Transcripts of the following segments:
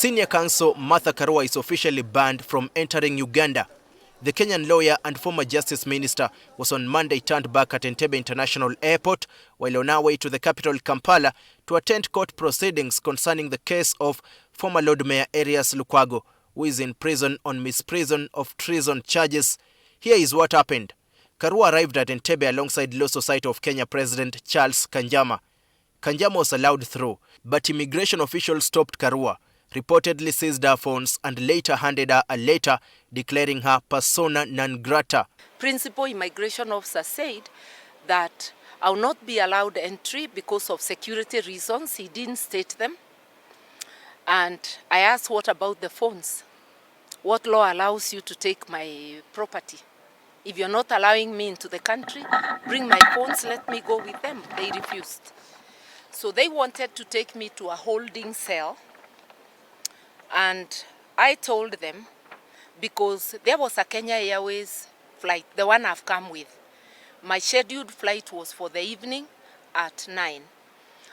Senior Counsel Martha Karua is officially banned from entering Uganda. The Kenyan lawyer and former Justice Minister was on Monday turned back at Entebbe International Airport while on our way to the capital Kampala to attend court proceedings concerning the case of former Lord Mayor Erias Lukwago, who is in prison on misprision of treason charges. Here is what happened. Karua arrived at Entebbe alongside Law Society of Kenya President Charles Kanjama. Kanjama was allowed through, but immigration officials stopped Karua, reportedly seized her phones and later handed her a letter declaring her persona non grata. Principal immigration officer said that I will not be allowed entry because of security reasons. He didn't state them. And I asked, what about the phones? What law allows you to take my property? If you're not allowing me into the country, bring my phones, let me go with them. They refused. So they wanted to take me to a holding cell. And I told them, because there was a Kenya Airways flight, the one I've come with. My scheduled flight was for the evening at 9.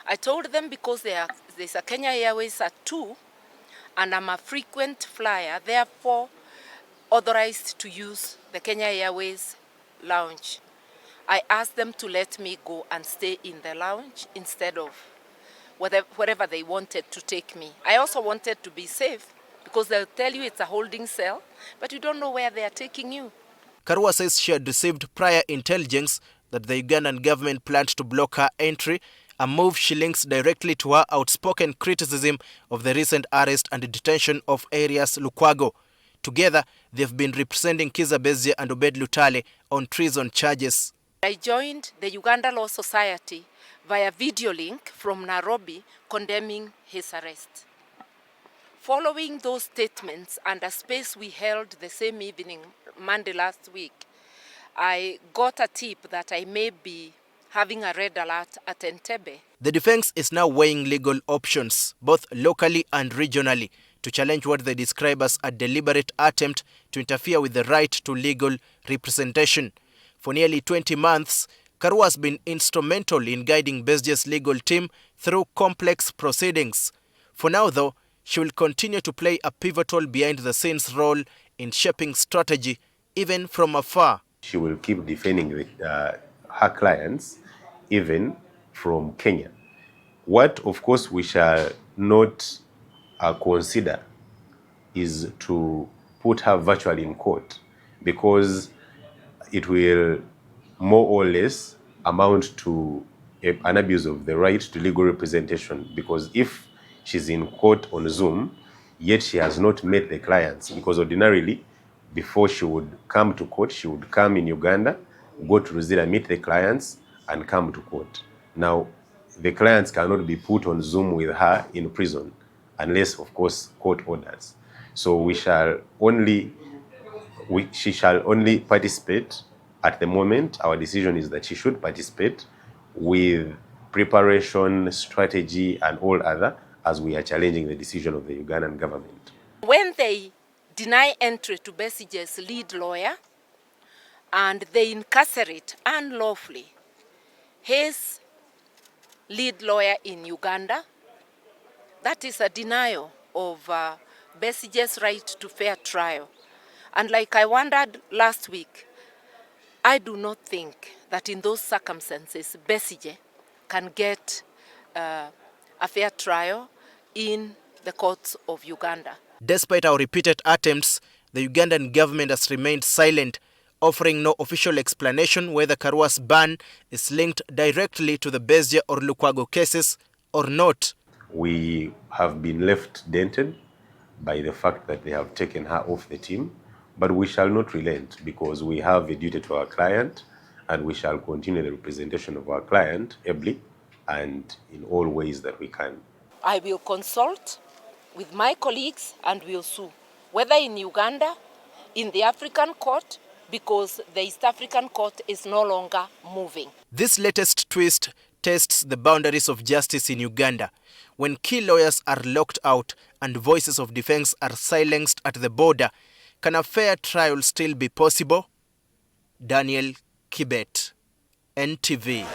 I told them because there's a Kenya Airways at 2, and I'm a frequent flyer, therefore authorized to use the Kenya Airways lounge. I asked them to let me go and stay in the lounge instead of wherever they wanted to take me. I also wanted to be safe because they'll tell you it's a holding cell, but you don't know where they are taking you. Karua says she had received prior intelligence that the Ugandan government planned to block her entry, a move she links directly to her outspoken criticism of the recent arrest and detention of Erias Lukwago. Together, they've been representing Kizza Besigye and Obed Lutale on treason charges. I joined the Uganda Law Society via video link from Nairobi condemning his arrest. Following those statements and a space we held the same evening, Monday last week, I got a tip that I may be having a red alert at Entebbe. The defense is now weighing legal options, both locally and regionally, to challenge what they describe as a deliberate attempt to interfere with the right to legal representation. For nearly 20 months, Karua has been instrumental in guiding Besigye's legal team through complex proceedings. For now, though, she will continue to play a pivotal behind-the-scenes role in shaping strategy, even from afar. She will keep defending her clients, even from Kenya. What, of course, we shall not consider is to put her virtually in court, because it will more or less amount to an abuse of the right to legal representation, because if she's in court on Zoom, yet she has not met the clients, because ordinarily, before she would come to court, she would come in Uganda, go to Ruzira, meet the clients, and come to court. Now, the clients cannot be put on Zoom with her in prison, unless, of course, court orders. So she shall only participate. At the moment, our decision is that she should participate with preparation, strategy, and all other, as we are challenging the decision of the Ugandan government. When they deny entry to Besigye's lead lawyer and they incarcerate unlawfully his lead lawyer in Uganda, that is a denial of Besigye's right to fair trial. And like I wondered last week, I do not think that in those circumstances Besigye can get a fair trial in the courts of Uganda. Despite our repeated attempts, the Ugandan government has remained silent, offering no official explanation whether Karua's ban is linked directly to the Besigye or Lukwago cases or not. We have been left dented by the fact that they have taken her off the team, but we shall not relent, because we have a duty to our client, and we shall continue the representation of our client ably and in all ways that we can. I will consult with my colleagues and will sue, whether in Uganda, in the African court, because the East African court is no longer moving. This latest twist tests the boundaries of justice in Uganda. When key lawyers are locked out and voices of defense are silenced at the border, can a fair trial still be possible? Daniel Kibet, NTV.